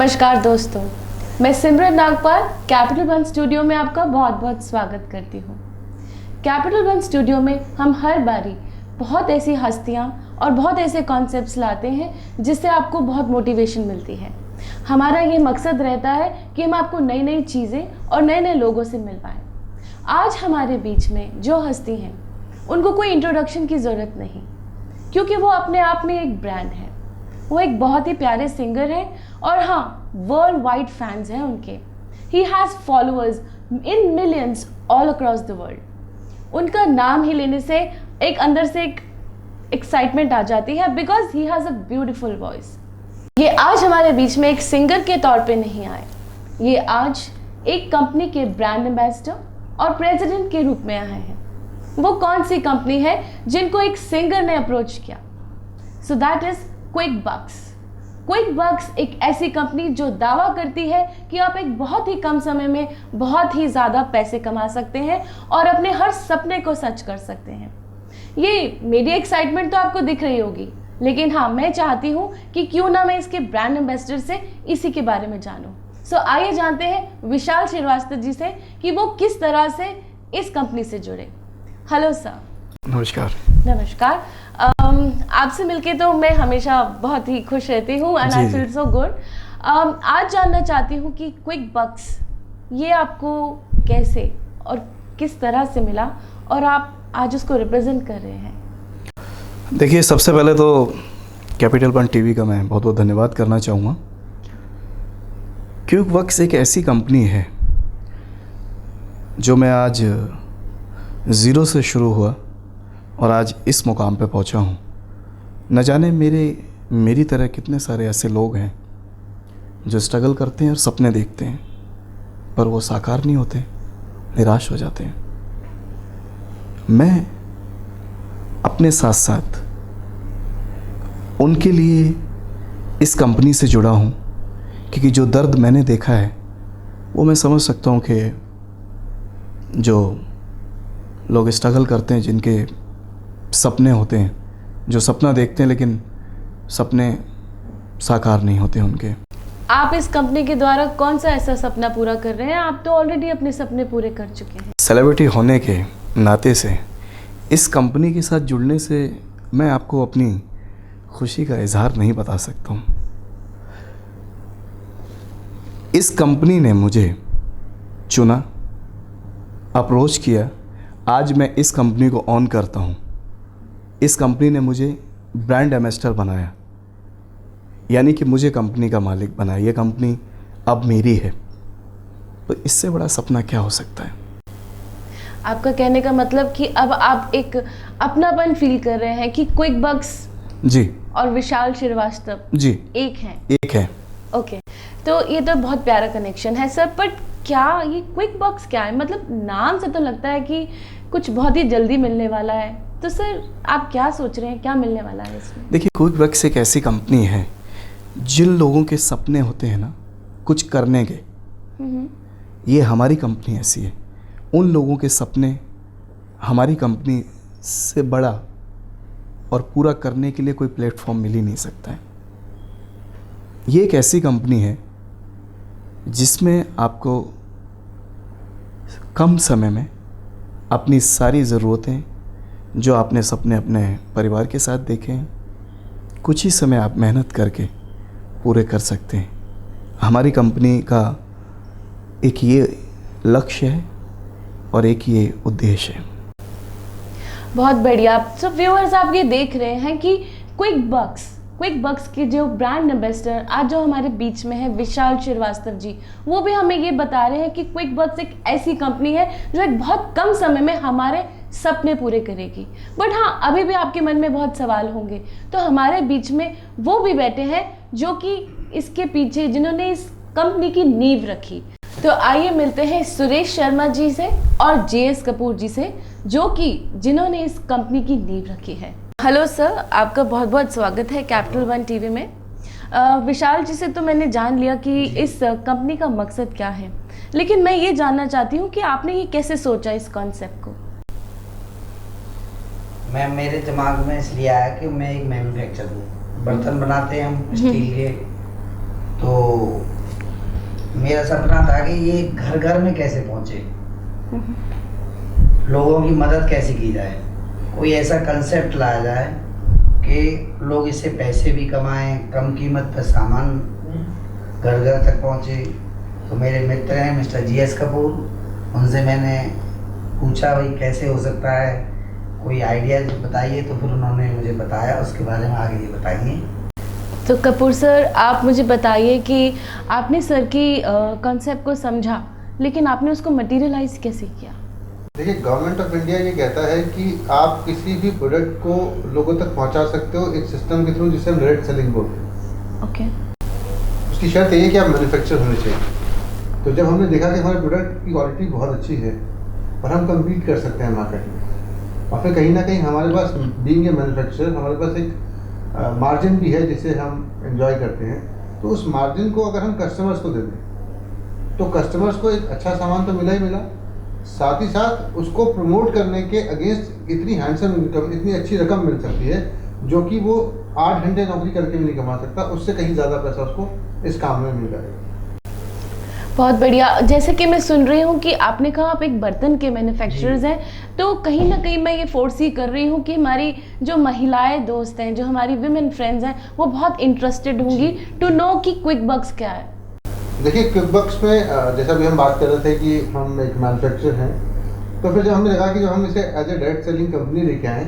नमस्कार दोस्तों, मैं सिमरन नागपाल कैपिटल वन स्टूडियो में आपका बहुत बहुत स्वागत करती हूँ। कैपिटल वन स्टूडियो में हम हर बारी बहुत ऐसी हस्तियाँ और बहुत ऐसे कॉन्सेप्ट्स लाते हैं जिससे आपको बहुत मोटिवेशन मिलती है। हमारा ये मकसद रहता है कि हम आपको नई नई चीज़ें और नए नए लोगों से मिल पाएँ। आज हमारे बीच में जो हस्ती हैं उनको कोई इंट्रोडक्शन की ज़रूरत नहीं, क्योंकि वो अपने आप में एक ब्रांड है। वो एक बहुत ही प्यारे सिंगर हैं और हाँ, वर्ल्ड वाइड फैंस हैं उनके। He has followers in millions all across the world. उनका नाम ही लेने से एक अंदर से एक एक्साइटमेंट आ जाती है, because he has a beautiful voice. ये आज हमारे बीच में एक सिंगर के तौर पे नहीं आए, ये आज एक कंपनी के ब्रांड एम्बेसडर और प्रेसिडेंट के रूप में आए हैं। वो कौन सी कंपनी है जिनको एक सिंगर ने अप्रोच किया? So that is क्विकबक्स। क्विकबक्स एक ऐसी कंपनी जो दावा करती है कि आप एक बहुत ही कम समय में बहुत ही ज़्यादा पैसे कमा सकते हैं और अपने हर सपने को सच कर सकते हैं। ये मेरी एक्साइटमेंट तो आपको दिख रही होगी, लेकिन हाँ, मैं चाहती हूँ कि क्यों ना मैं इसके ब्रांड एम्बेसडर से इसी के बारे में जानूँ। सो आइए जानते हैं विशाल श्रीवास्तव जी से कि वो किस तरह से इस कंपनी से जुड़े। Hello sir. नमस्कार। नमस्कार। आपसे मिलके तो मैं हमेशा बहुत ही खुश रहती हूँ and I feel so good. आज जानना चाहती हूँ कि क्विकबक्स ये आपको कैसे और किस तरह से मिला और आप आज उसको रिप्रेजेंट कर रहे हैं। देखिए, सबसे पहले तो कैपिटल वन टीवी का मैं बहुत बहुत धन्यवाद करना चाहूँगा। क्विकबक्स एक ऐसी कंपनी है जो मैं आज ज़ीरो से शुरू हुआ और आज इस मुकाम पे पहुंचा हूं। न जाने मेरी तरह कितने सारे ऐसे लोग हैं जो स्ट्रगल करते हैं और सपने देखते हैं, पर वो साकार नहीं होते, निराश हो जाते हैं। मैं अपने साथ साथ उनके लिए इस कंपनी से जुड़ा हूं, क्योंकि जो दर्द मैंने देखा है वो मैं समझ सकता हूं कि जो लोग स्ट्रगल करते हैं, जिनके सपने होते हैं, जो सपना देखते हैं लेकिन सपने साकार नहीं होते उनके। आप इस कंपनी के द्वारा कौन सा ऐसा सपना पूरा कर रहे हैं? आप तो ऑलरेडी अपने सपने पूरे कर चुके हैं। सेलिब्रिटी होने के नाते से इस कंपनी के साथ जुड़ने से मैं आपको अपनी खुशी का इजहार नहीं बता सकता हूँ। इस कंपनी ने मुझे चुना, अप्रोच किया, आज मैं इस कंपनी को ऑन करता हूँ। इस कंपनी ने मुझे ब्रांड एम्बेसडर बनाया, यानी कि मुझे कंपनी का मालिक बनाया। ये कंपनी अब मेरी है, तो इससे बड़ा सपना क्या हो सकता है? आपका कहने का मतलब कि अब आप एक अपनापन फील कर रहे हैं कि क्विकबक्स जी और विशाल श्रीवास्तव जी एक है। ओके, तो ये तो बहुत प्यारा कनेक्शन है सर। बट क्या ये क्विकबक्स क्या है? मतलब नाम से तो लगता है कि कुछ बहुत ही जल्दी मिलने वाला है, तो सर आप क्या सोच रहे हैं, क्या मिलने वाला है इसमें? देखिए, क्विकबक्स एक ऐसी कंपनी है जिन लोगों के सपने होते हैं ना कुछ करने के, ये हमारी कंपनी ऐसी है। उन लोगों के सपने हमारी कंपनी से बड़ा और पूरा करने के लिए कोई प्लेटफॉर्म मिल ही नहीं सकता है। ये एक ऐसी कंपनी है जिसमें आपको कम समय में अपनी सारी ज़रूरतें, जो आपने सपने अपने परिवार के साथ देखे हैं, कुछ ही समय आप मेहनत करके पूरे कर सकते हैं। हमारी कंपनी का एक ये लक्ष्य है और एक ये उद्देश्य है। बहुत बढ़िया। तो व्यूअर्स, आप ये देख रहे हैं कि क्विकबक्स के जो ब्रांड एम्बेसडर आज जो हमारे बीच में है विशाल श्रीवास्तव जी, वो भी हमें ये बता रहे हैं कि क्विकबक्स एक ऐसी कंपनी है जो एक बहुत कम समय में हमारे सपने पूरे करेगी। बट हाँ, अभी भी आपके मन में बहुत सवाल होंगे, तो हमारे बीच में वो भी बैठे हैं जो कि इसके पीछे, जिन्होंने इस कंपनी की नींव रखी। तो आइए मिलते हैं सुरेश शर्मा जी से और जेएस कपूर जी से, जो कि जिन्होंने इस कंपनी की नींव रखी है। हेलो सर, आपका बहुत बहुत स्वागत है कैपिटल वन टीवी में। विशाल जी से तो मैंने जान लिया कि इस कंपनी का मकसद क्या है, लेकिन मैं ये जानना चाहती हूँ कि आपने ये कैसे सोचा इस कॉन्सेप्ट को? मैम, मेरे दिमाग में इसलिए आया कि मैं एक मैन्युफैक्चरर हूँ, बर्तन बनाते हैं हम स्टील के, तो मेरा सपना था कि ये घर घर में कैसे पहुंचे, लोगों की मदद कैसे की जाए, कोई ऐसा कंसेप्ट लाया जाए कि लोग इससे पैसे भी कमाएं, कम कीमत पर सामान घर घर तक पहुंचे। तो मेरे मित्र हैं मिस्टर GS कपूर, उनसे मैंने पूछा भाई कैसे हो सकता है, कोई आइडिया बताइए। तो फिर उन्होंने मुझे बताया, उसके बारे में आगे ये बताएंगे। तो कपूर सर, आप मुझे बताइए कि आपने सर की कॉन्सेप्ट को समझा, लेकिन आपने उसको मटेरियलाइज कैसे किया? देखिए, गवर्नमेंट ऑफ इंडिया ये कहता है कि आप किसी भी प्रोडक्ट को लोगों तक पहुंचा सकते हो एक सिस्टम के थ्रू जिसे हम डायरेक्ट सेलिंग बोलते हैं। ओके। उसकी शर्त ये है कि आप मैन्युफैक्चर होने चाहिए। तो जब हमने देखा कि हमारे प्रोडक्ट की क्वालिटी बहुत अच्छी है और हम कम्पीट कर सकते हैं मार्केट में, और फिर कहीं ना कहीं हमारे पास बीइंग ए मैन्युफैक्चरर हमारे पास एक मार्जिन भी है जिसे हम एंजॉय करते हैं। तो उस मार्जिन को अगर हम कस्टमर्स को दे दें तो कस्टमर्स को एक अच्छा सामान तो मिला ही मिला, साथ ही साथ उसको प्रमोट करने के अगेंस्ट इतनी हैंडसम इनकम, इतनी अच्छी रकम मिल सकती है जो कि वो 8 घंटे नौकरी करके भी नहीं कमा सकता, उससे कहीं ज़्यादा पैसा उसको इस काम में मिल जाएगा। बहुत बढ़िया। जैसे कि मैं सुन रही हूँ कि आपने कहा आप एक बर्तन के मैन्युफैक्चरर्स हैं, तो कहीं ना कहीं मैं ये फोर्स ही कर रही हूँ कि हमारी जो महिलाएं दोस्त हैं, जो हमारी विमेन फ्रेंड्स हैं, वो बहुत इंटरेस्टेड होंगी टू नो कि क्विक बक्स क्या है। देखिए, क्विक बक्स में जैसा भी हम बात कर रहे थे कि हम एक मैन्युफैक्चरर हैं, तो फिर जब हमने लगा कि जो हम इसे as a direct selling company लेके आए,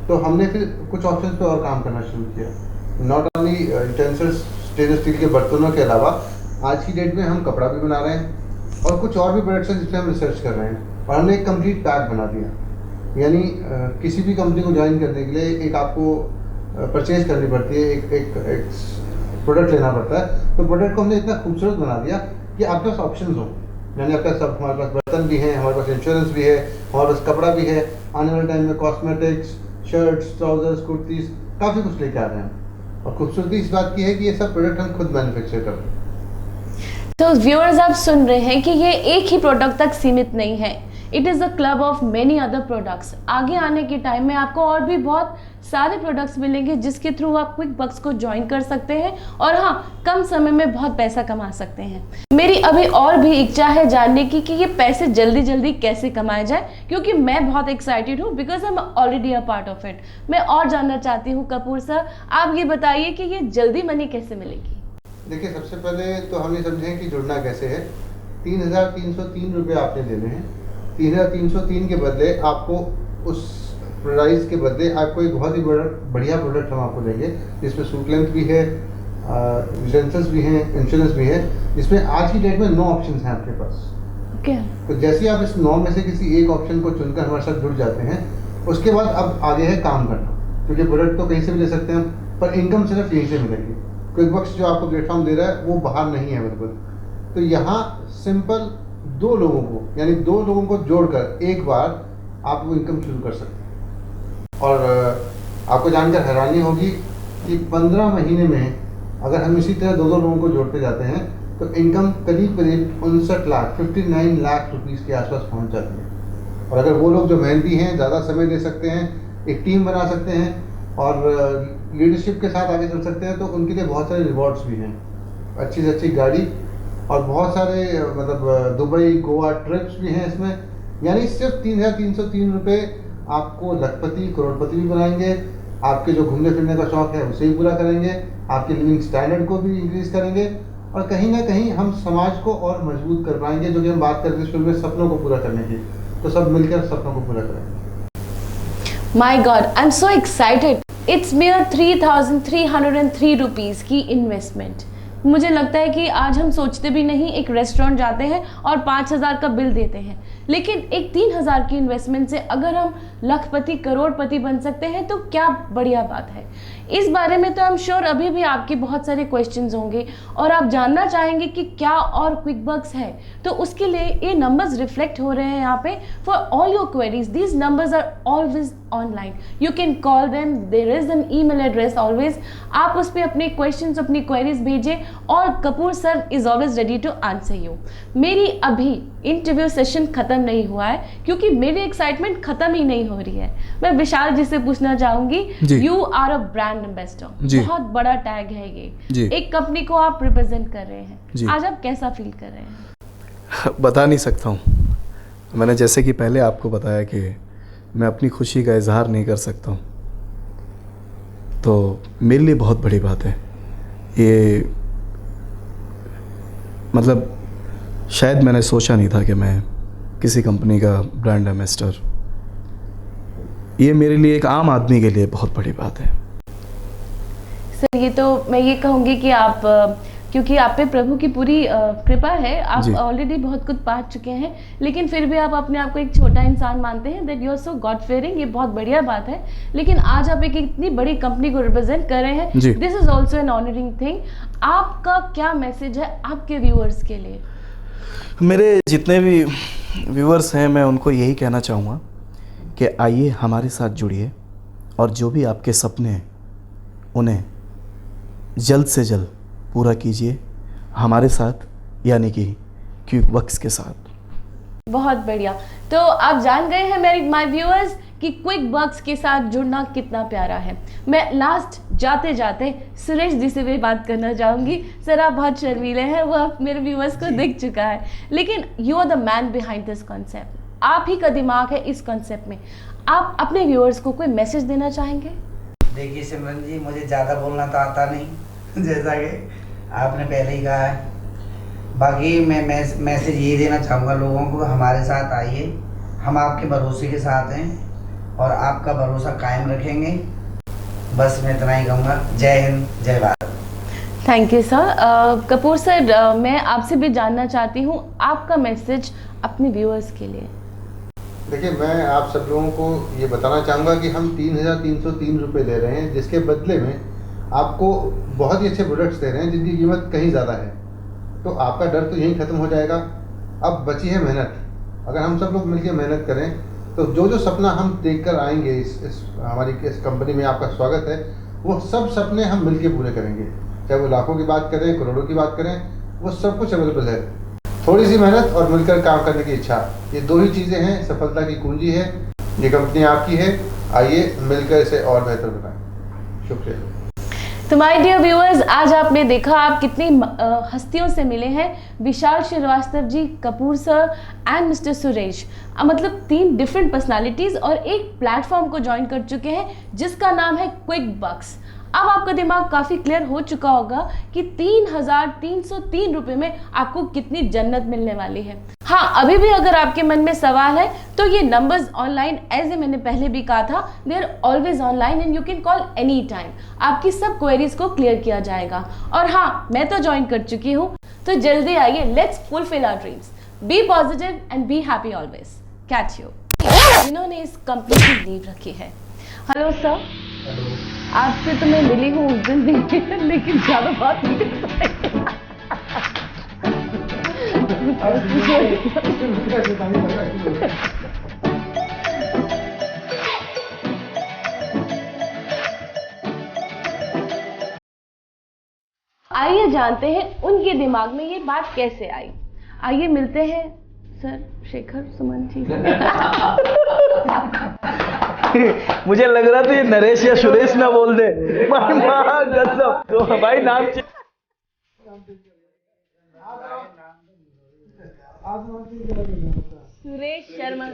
तो हमने फिर कुछ ऑप्शन पे और काम करना शुरू किया। Not only utensils, stainless steel के बर्तनों के अलावा आज की डेट में हम कपड़ा भी बना रहे हैं और कुछ और भी प्रोडक्ट्स हैं जिस पर हम रिसर्च कर रहे हैं, और हमने एक कंप्लीट पैक बना दिया। यानी किसी भी कंपनी को ज्वाइन करने के लिए एक आपको परचेज करनी पड़ती है, एक प्रोडक्ट लेना पड़ता है। तो प्रोडक्ट को हमने इतना खूबसूरत बना दिया कि आपके पास ऑप्शंस हो, यानी आपके सब, हमारे पास बर्तन भी हैं, हमारे पास इंश्योरेंस भी है, हमारे पास कपड़ा भी है, आने वाले टाइम में कॉस्मेटिक्स, शर्ट्स, ट्राउजर्स, कुर्तीज़, काफ़ी कुछ लेके आ रहे हैं। और खूबसूरती इस बात की है कि ये सब प्रोडक्ट हम खुद मैन्युफैक्चर कर रहे हैं। तो व्यूअर्स, आप सुन रहे हैं कि ये एक ही प्रोडक्ट तक सीमित नहीं है, it is a club of many other products. आगे आने के टाइम में आपको और भी बहुत सारे प्रोडक्ट्स मिलेंगे जिसके थ्रू आप क्विक बक्स को ज्वाइन कर सकते हैं और हाँ, कम समय में बहुत पैसा कमा सकते हैं। मेरी अभी और भी इच्छा है जानने की कि ये पैसे जल्दी जल्दी कैसे कमाए जाए, क्योंकि मैं बहुत एक्साइटेड हूँ because I am already a part of it. मैं और जानना चाहती हूँ कपूर सर, आप ये बताइए कि ये जल्दी मनी कैसे मिलेगी? देखिए, सबसे पहले तो हम ये समझें कि जुड़ना कैसे है। 3,303 रुपये आपने देने हैं। 3,303 के बदले आपको उस प्राइस के बदले आपको एक बहुत ही बढ़िया प्रोडक्ट हम आपको देंगे, जिसमें सूट लेंथ भी है, यूटेंसिल्स भी हैं, इंश्योरेंस भी है, जिसमें आज की डेट में 9 ऑप्शंस हैं आपके पास। ओके। तो जैसे ही आप इस 9 में से किसी एक ऑप्शन को चुनकर हमारे साथ जुड़ जाते हैं, उसके बाद अब आगे है काम करना, क्योंकि प्रोडक्ट तो कहीं से भी ले सकते हैं हम, पर इनकम सिर्फ यहीं से मिलेगी। क्विक बक्स जो आपको प्लेटफॉर्म दे रहा है वो बाहर नहीं है बिल्कुल। तो यहाँ सिंपल 2 लोगों को, यानी 2 लोगों को जोड़कर एक बार आप वो इनकम शुरू कर सकते हैं। और आपको जानकर हैरानी होगी कि 15 महीने में अगर हम इसी तरह 2-2 लोगों को जोड़ते जाते हैं तो इनकम करीब 59 लाख 59 लाख रुपीज़ के आसपास पहुँच जाती है। और अगर वो लोग जो मेहनती हैं, ज़्यादा समय दे सकते हैं, एक टीम बना सकते हैं और लीडरशिप के साथ आगे चल सकते हैं, तो उनके लिए बहुत सारे रिवॉर्ड्स भी हैं, अच्छी से अच्छी गाड़ी और बहुत सारे मतलब दुबई, गोवा ट्रिप्स भी हैं इसमें। यानी सिर्फ 3,303 रुपये आपको लखपति, करोड़पति भी बनाएंगे, आपके जो घूमने फिरने का शौक़ है उसे भी पूरा करेंगे, आपके लिविंग स्टैंडर्ड को भी इंक्रीज़ करेंगे, और कहीं ना कहीं हम समाज को और मजबूत कर पाएंगे, जो कि हम बात करते हैं शुरू में सपनों को पूरा करने की। तो सब मिलकर सपनों को पूरा करेंगे। My god, I am so excited. It's mere 3,303 rupees की इन्वेस्टमेंट। मुझे लगता है कि आज हम सोचते भी नहीं, एक रेस्टोरेंट जाते हैं और 5,000 का बिल देते हैं, लेकिन एक 3,000 की इन्वेस्टमेंट से अगर हम लखपति, करोड़पति बन सकते हैं तो क्या बढ़िया बात है। इस बारे में तो आई एम श्योर अभी भी आपके बहुत सारे क्वेश्चंस होंगे और आप जानना चाहेंगे कि क्या और क्विक बक्स है, तो उसके लिए ये नंबर्स रिफ्लेक्ट हो रहे हैं यहाँ पे for all your queries. These numbers are always online. You can call them, there is an email address always. आप उस पर अपने क्वेश्चंस, अपनी क्वेरीज भेजें और Kapoor sir is always ready to answer you. मेरी अभी इंटरव्यू सेशन खत्म नहीं हुआ है क्योंकि मेरी एक्साइटमेंट खत्म ही नहीं हो रही है. मैं विशाल जी से पूछना चाहूंगी, you are a brand ambassador, बहुत बड़ा टैग है ये, एक कंपनी को आप रिप्रेजेंट कर रहे हैं. आज आप कैसा फील कर रहे हैं? बता नहीं सकता हूँ. मैंने जैसे कि पहले आपको बताया कि मैं अपनी खुशी का इजहार नहीं कर सकता हूँ, तो मेरे लिए बहुत बड़ी बात है ये. मतलब शायद मैंने सोचा नहीं था कि मैं किसी कंपनी का ब्रांड एम्बेसडर, ये मेरे लिए एक आम आदमी के लिए बहुत बड़ी बात है. सर ये तो मैं ये कहूँगी कि आप, क्योंकि आप पे प्रभु की पूरी कृपा है, आप ऑलरेडी बहुत कुछ पा चुके हैं, लेकिन फिर भी आप अपने आप को एक छोटा इंसान मानते हैं. That you are so god fearing, ये बहुत बढ़िया बात है. लेकिन आज आप एक इतनी बड़ी कंपनी को रिप्रेजेंट कर रहे हैं, this is also an honouring thing. आपका क्या मैसेज है आपके व्यूअर्स के लिए? मेरे जितने भी व्यूअर्स हैं, मैं उनको यही कहना चाहूँगा कि आइए हमारे साथ जुड़िए और जो भी आपके सपने हैं उन्हें जल्द से जल्द पूरा कीजिए हमारे साथ, यानी कि क्विकबक्स के साथ. बहुत बढ़िया. तो आप जान गए हैं मेरे माय व्यूअर्स कि क्विकबक्स के साथ जुड़ना कितना प्यारा है. मैं लास्ट जाते जाते सुरेश जी से भी बात करना चाहूँगी. सर आप बहुत शर्मीले हैं, वो आप मेरे व्यूअर्स को दिख चुका है, लेकिन you are the man behind this concept. आप ही का दिमाग है इस कॉन्सेप्ट में. आप अपने व्यूअर्स को कोई मैसेज देना चाहेंगे? देखिए सिमरन जी, मुझे ज़्यादा बोलना तो आता नहीं जैसा कि आपने पहले ही कहा है. बाकी मैं मैसेज ये देना चाहूँगा लोगों को, हमारे साथ आइए, हम आपके भरोसे के साथ हैं और आपका भरोसा कायम रखेंगे. बस मैं इतना ही कहूँगा. जय हिंद, जय Bharat. Thank you sir. Kapoor sir, मैं आपसे भी जानना चाहती हूँ आपका मैसेज अपने व्यूअर्स के लिए. देखिए, मैं आप सब लोगों को ये बताना चाहूँगा कि हम 3,303 रुपये ले रहे हैं, जिसके बदले में आपको बहुत ही अच्छे प्रोडक्ट्स दे रहे हैं जिनकी कीमत कहीं ज़्यादा है. तो आपका डर तो यहीं ख़त्म हो जाएगा. अब बची है मेहनत. अगर हम सब लोग मिलकर मेहनत करें तो जो जो सपना हम देख कर आएंगे इस हमारी इस कंपनी में आपका स्वागत है, वो सब सपने हम मिलकर पूरे करेंगे. चाहे वो लाखों की बात करें, करोड़ों की बात करें, वो सब कुछ अवेलेबल है. थोड़ी सी मेहनत और मिलकर काम करने की इच्छा, ये दो ही चीज़ें हैं, सफलता की कुंजी है. ये कंपनी आपकी है, आइए मिलकर इसे और बेहतर बनाएं. शुक्रिया. तो माय डियर व्यूअर्स, आज आपने देखा आप कितनी हस्तियों से मिले हैं. Vishal Srivastava ji, Kapoor sir and mister Suresh. मतलब 3 डिफरेंट पर्सनालिटीज़ और एक प्लेटफॉर्म को ज्वाइन कर चुके हैं जिसका नाम है क्विकबक्स. अब आपका दिमाग काफ़ी क्लियर हो चुका होगा कि 3,303 रुपये में आपको कितनी जन्नत मिलने वाली है. हाँ, अभी भी अगर आपके मन में सवाल है तो ये नंबर्स ऑनलाइन, एज ए मैंने पहले भी कहा था, they are always online and you can call any time. आपकी सब क्वेरीज को क्लियर किया जाएगा. और हाँ, मैं तो ज्वाइन कर चुकी हूँ, तो जल्दी आइए, let's fulfil our dreams. Be positive and be happy always. Catch you. जिन्होंने इस कंपनी की नींव रखी है. Hello sir. आपसे तो मैं मिली हूँ उस दिन भी, लेकिन ज़्यादा बात नहीं कर पाई. आइए जानते हैं उनके दिमाग में ये बात कैसे आई. आइए मिलते हैं सर शेखर सुमन जी. मुझे लग रहा था ये नरेश या सुरेश ना बोल दे. तो भाई नाम सुरेश शर्मा.